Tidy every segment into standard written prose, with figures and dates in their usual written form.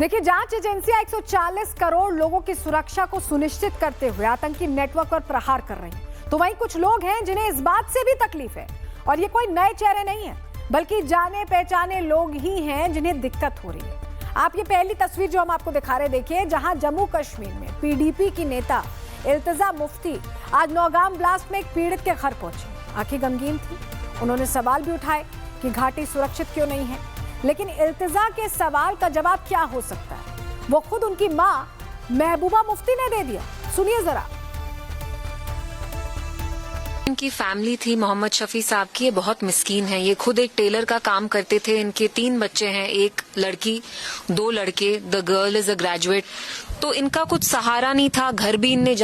देखिए, जांच एजेंसियां 140 करोड़ लोगों की सुरक्षा को सुनिश्चित करते हुए आतंकी नेटवर्क पर प्रहार कर रही हैं। तो वहीं कुछ लोग हैं जिन्हें इस बात से भी तकलीफ है, और ये कोई नए चेहरे नहीं है, बल्कि जाने पहचाने लोग ही हैं जिन्हें दिक्कत हो रही है। आप ये पहली तस्वीर जो हम आपको दिखा रहे, देखिए, जहां जम्मू कश्मीर में पीडीपी की नेता इल्तिजा मुफ्ती आज नौगाम ब्लास्ट में एक पीड़ित के घर पहुंची। आंखें गमगीन थी। उन्होंने सवाल भी उठाए कि घाटी सुरक्षित क्यों नहीं है, लेकिन इल्तिजा के सवाल का जवाब क्या हो सकता है, वो खुद उनकी मां महबूबा मुफ्ती ने दे दिया। सुनिए जरा। इनकी फैमिली थी मोहम्मद शफी साहब की, ये बहुत मिस्कीन है। ये खुद एक टेलर का काम करते थे। इनके 3 बच्चे हैं, एक लड़की 2 लड़के। The girl is a graduate. तो इनका कुछ सहारा नहीं था। घर भी इनने,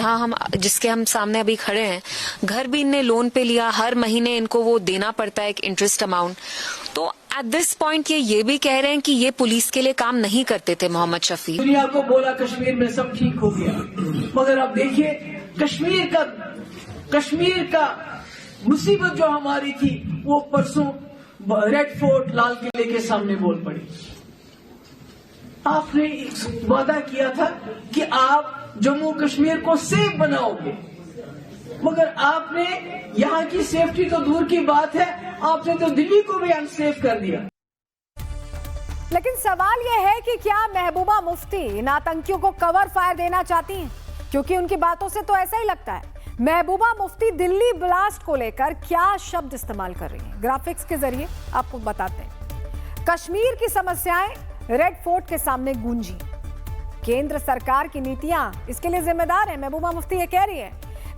जिसके हम सामने अभी खड़े हैं, घर भी इनने लोन पे लिया। हर महीने इनको वो देना पड़ता है एक इंटरेस्ट अमाउंट। तो एट दिस पॉइंट ये भी कह रहे हैं कि ये पुलिस के लिए काम नहीं करते थे मोहम्मद शफी। दुनिया को बोला कश्मीर में सब ठीक हो गया, मगर अब देखिए कश्मीर का मुसीबत जो हमारी थी वो परसों रेड फोर्ट लाल किले के सामने बोल पड़ी। आपने वादा किया था कि आप जम्मू कश्मीर को सेफ बनाओगे, मगर आपने यहाँ की सेफ्टी तो दूर की बात है, आपने तो दिल्ली को भी अनसेफ कर दिया। लेकिन सवाल यह है कि क्या महबूबा मुफ्ती इन आतंकियों को कवर फायर देना चाहती हैं? क्योंकि उनकी बातों से तो ऐसा ही लगता है। महबूबा मुफ्ती दिल्ली ब्लास्ट को लेकर क्या शब्द इस्तेमाल कर रही हैं, ग्राफिक्स के जरिए आपको बताते हैं। कश्मीर की समस्याएं रेड फोर्ट के सामने गूंजी। केंद्र सरकार की नीतियां इसके लिए जिम्मेदार है। महबूबा मुफ्ती ये कह रही है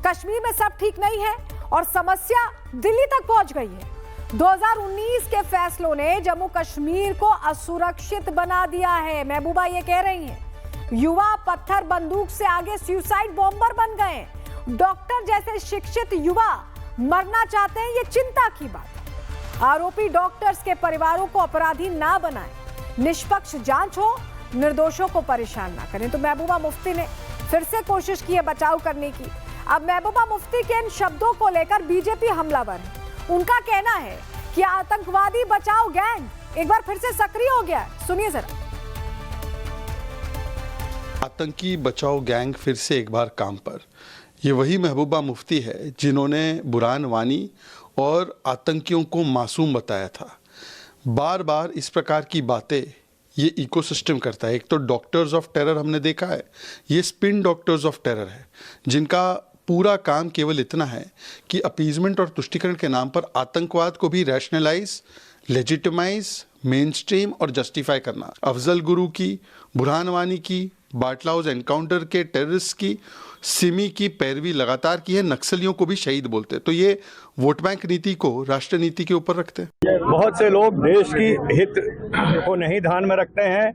कश्मीर में सब ठीक नहीं है और समस्या दिल्ली तक पहुंच गई है। 2019 के फैसलों ने जम्मू कश्मीर को असुरक्षित बना दिया है। महबूबा ये कह रही हैं युवा पत्थर बंदूक से आगे सुसाइड बॉम्बर बन गए। डॉक्टर जैसे शिक्षित युवा मरना चाहते हैं, ये चिंता की बात है। आरोपी डॉक्टर्स के परिवारों को अपराधी ना बनाएं, निष्पक्ष जांच हो, निर्दोषों को परेशान ना करें। तो महबूबा मुफ्ती ने फिर से कोशिश की है बचाव करने की। अब महबूबा मुफ्ती के इन शब्दों को लेकर बीजेपी हमलावर है। उनका कहना है कि आतंकवादी बचाओ गैंग एक बार फिर से सक्रिय हो गया है। सुनिए जरा। आतंकी बचाओ गैंग फिर से एक बार काम पर। ये वही महबूबा मुफ्ती है जिन्होंने बुरहान वानी और आतंकियों को मासूम बताया था। बार बार इस प्रकार की बातें ये इकोसिस्टम करता है। एक तो डॉक्टर्स ऑफ टेरर हमने देखा है, ये स्पिन डॉक्टर्स ऑफ टेरर है, जिनका पूरा काम केवल इतना है कि अपीजमेंट और तुष्टीकरण के नाम पर आतंकवाद को भी रैशनलाइज, लेजिटिमाइज, मेन स्ट्रीम और जस्टिफाई करना। अफजल गुरु की, बुरहान वानी की, बाटला हाउस एनकाउंटर के टेररिस्ट की, सिमी की पैरवी लगातार की है। नक्सलियों को भी शहीद बोलते हैं। तो ये वोट बैंक नीति को राष्ट्र नीति के ऊपर रखते हैं। बहुत से लोग देश की हित को नहीं ध्यान में रखते हैं,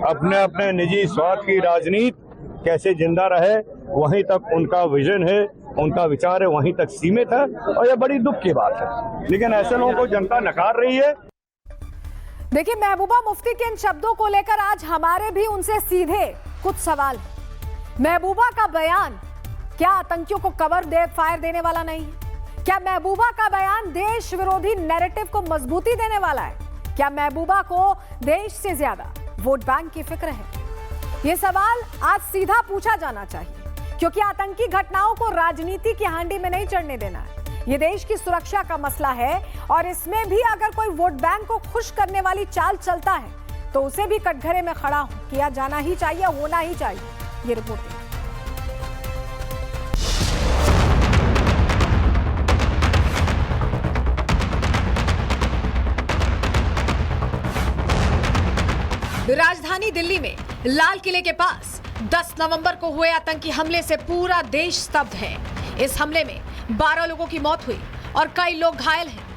अपने अपने निजी स्वार्थ की राजनीति कैसे जिंदा रहे वहीं तक उनका विजन है, उनका विचार है, वहीं तक सीमित है, और यह बड़ी दुख की बात है। लेकिन ऐसे लोगों को जनता नकार रही है। देखिए, महबूबा मुफ्ती के इन शब्दों को लेकर आज हमारे भी उनसे सीधे कुछ सवाल। महबूबा का बयान क्या आतंकियों को फायर देने वाला नहीं है? क्या महबूबा का बयान देश विरोधी नैरेटिव को मजबूती देने वाला है? क्या महबूबा को देश से ज्यादा वोट बैंक की फिक्र है? ये सवाल आज सीधा पूछा जाना चाहिए, क्योंकि आतंकी घटनाओं को राजनीति की हांडी में नहीं चढ़ने देना है। ये देश की सुरक्षा का मसला है, और इसमें भी अगर कोई वोट बैंक को खुश करने वाली चाल चलता है तो उसे भी कटघरे में खड़ा किया जाना ही चाहिए, होना ही चाहिए। ये रिपोर्ट है। राजधानी दिल्ली में लाल किले के पास 10 नवंबर को हुए आतंकी हमले से पूरा देश स्तब्ध है। इस हमले में 12 लोगों की मौत हुई और कई लोग घायल हैं।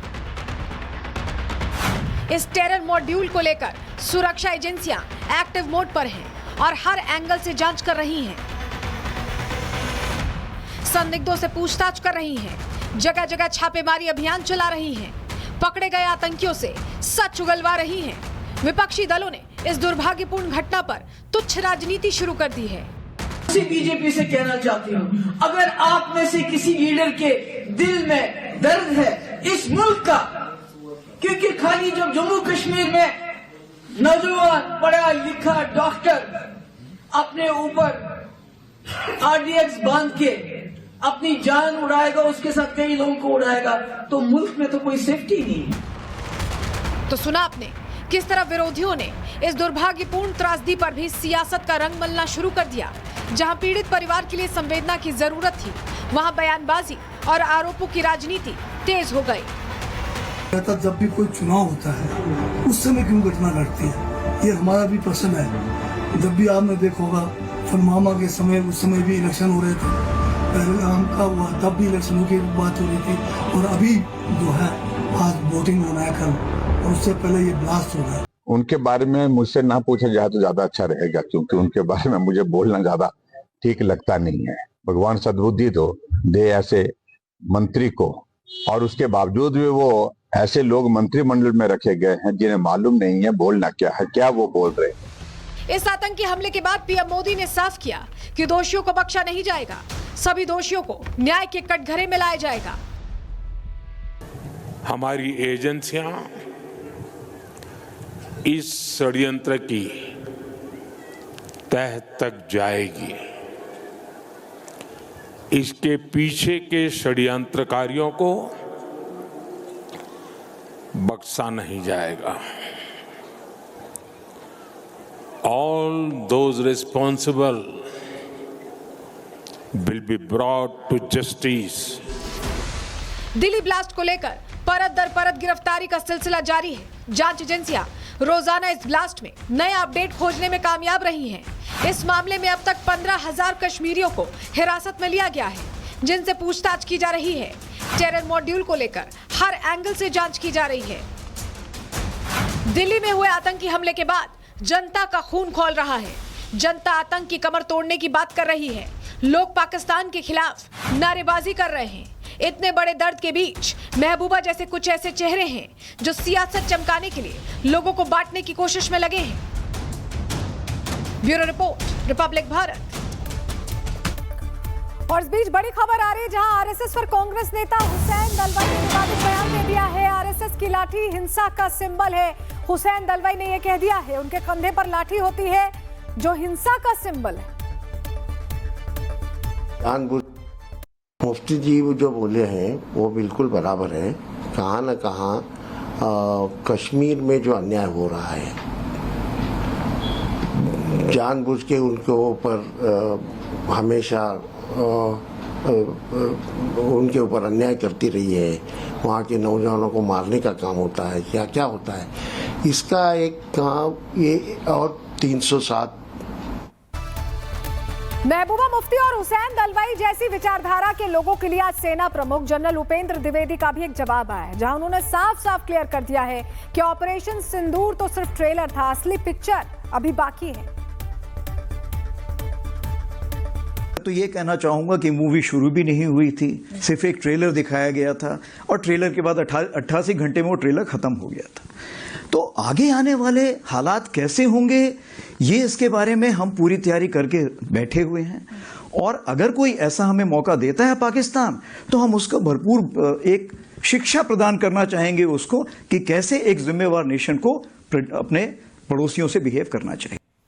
इस टेरर मॉड्यूल को लेकर सुरक्षा एजेंसियां एक्टिव मोड पर हैं और हर एंगल से जांच कर रही हैं। संदिग्धों से पूछताछ कर रही हैं, जगह जगह छापेमारी अभियान चला रही हैं, पकड़े गए आतंकियों से सच उगलवा रही हैं। विपक्षी दलों ने इस दुर्भाग्यपूर्ण घटना पर तुच्छ राजनीति शुरू कर दी है। बीजेपी से कहना चाहती हूँ, अगर आप में से किसी लीडर के दिल में दर्द है इस मुल्क का, क्योंकि खाली जब जम्मू कश्मीर में नौजवान पढ़ा लिखा डॉक्टर अपने ऊपर आरडीएक्स बांध के अपनी जान उड़ाएगा, उसके साथ कई लोगों को उड़ाएगा, तो मुल्क में तो कोई सेफ्टी नहीं है। तो सुना आपने किस तरह विरोधियों ने इस दुर्भाग्यपूर्ण त्रासदी पर भी सियासत का रंग मलना शुरू कर दिया। जहां पीड़ित परिवार के लिए संवेदना की जरूरत थी, वहां बयानबाजी और आरोपों की राजनीति तेज हो गई। जब भी कोई चुनाव होता है उस समय क्यों घटना घटती है, ये हमारा भी प्रश्न है। जब भी आपने देखा होगा फलमामा के समय, उस समय भी इलेक्शन हो रहे थे, पहले आम का हुआ तब भी इलेक्शनों की बात हो रही थी, और अभी जो है आज वोटिंग होना है कल, और उससे पहले ये ब्लास्ट हो रहा है। उनके बारे में मुझसे ना पूछा जाए तो ज्यादा अच्छा रहेगा, क्योंकि उनके बारे में मुझे बोलना ज्यादा ठीक लगता नहीं है। भगवान सद्बुद्धि तो दे ऐसे मंत्री को, और उसके बावजूद भी वो ऐसे लोग मंत्रिमंडल में रखे गए हैं जिन्हें मालूम नहीं है बोलना क्या है, क्या वो बोल रहे हैं। इस आतंकी हमले के बाद पीएम मोदी ने साफ किया कि दोषियों को बख्शा नहीं जाएगा, सभी दोषियों को न्याय के कटघरे में लाया जाएगा। हमारी एजेंसियां इस षड्यंत्र की तह तक जाएगी। इसके पीछे के षड्यंत्रकारियों को बख्शा नहीं जाएगा। All those responsible will be brought to justice. Delhi blast को लेकर परत दर परत गिरफ्तारी का सिलसिला जारी है। जांच एजेंसियां रोजाना इस ब्लास्ट में नए अपडेट खोजने में कामयाब रही हैं। इस मामले में अब तक 15,000 कश्मीरियों को हिरासत में लिया गया है, जिनसे पूछताछ की जा रही है। टेरर मॉड्यूल को लेकर हर एंगल से जांच की जा रही है। दिल्ली में हुए आतंकी हमले के बाद जनता का खून खौल रहा है। जनता आतंक की कमर तोड़ने की बात कर रही है। लोग पाकिस्तान के खिलाफ नारेबाजी कर रहे हैं। इतने बड़े दर्द के बीच महबूबा जैसे कुछ ऐसे चेहरे हैं जो सियासत चमकाने के लिए लोगों को बांटने की कोशिश में लगे हैं। Bureau report, Republic Bharat. और इस बीच बड़ी खबर आ रही है, जहां आरएसएस पर कांग्रेस नेता हुसैन दलवाई ने विवादित बयान दे दिया है। आरएसएस की लाठी हिंसा का सिंबल है। हुसैन दलवाई ने यह कह दिया है उनके कंधे पर लाठी होती है जो हिंसा का सिंबल है। मुफ्ती जी जो बोले हैं वो बिल्कुल बराबर है। कहाँ न कहाँ कश्मीर में जो अन्याय हो रहा है, जानबूझ के उनके ऊपर हमेशा उनके ऊपर अन्याय करती रही है। वहाँ के नौजवानों को मारने का काम होता है, क्या क्या होता है, इसका एक काम ये। और 307 महबूबा मुफ्ती और हुसैन दलवाई जैसी विचारधारा के लोगों के लिए आज सेना प्रमुख जनरल उपेंद्र द्विवेदी का भी एक जवाब आया है, जहां उन्होंने साफ साफ क्लियर कर दिया है कि ऑपरेशन सिंदूर तो सिर्फ ट्रेलर था, असली पिक्चर अभी बाकी है। तो ये कहना चाहूंगा कि मूवी शुरू भी नहीं हुई थी, सिर्फ एक ट्रेलर दिखाया गया था, और ट्रेलर के बाद 88 घंटे में वो ट्रेलर खत्म हो गया था। तो आगे आने वाले हालात कैसे होंगे, ये इसके बारे में हम पूरी तैयारी करके बैठे हुए हैं। और अगर कोई ऐसा हमें मौका देता है पाकिस्तान, तो हम उसको भरपूर एक शिक्षा प्रदान करना चाहेंगे उसको कि कैसे एक जिम्मेवार नेशन को अपने पड़ोसियों से बिहेव करना चाहिए।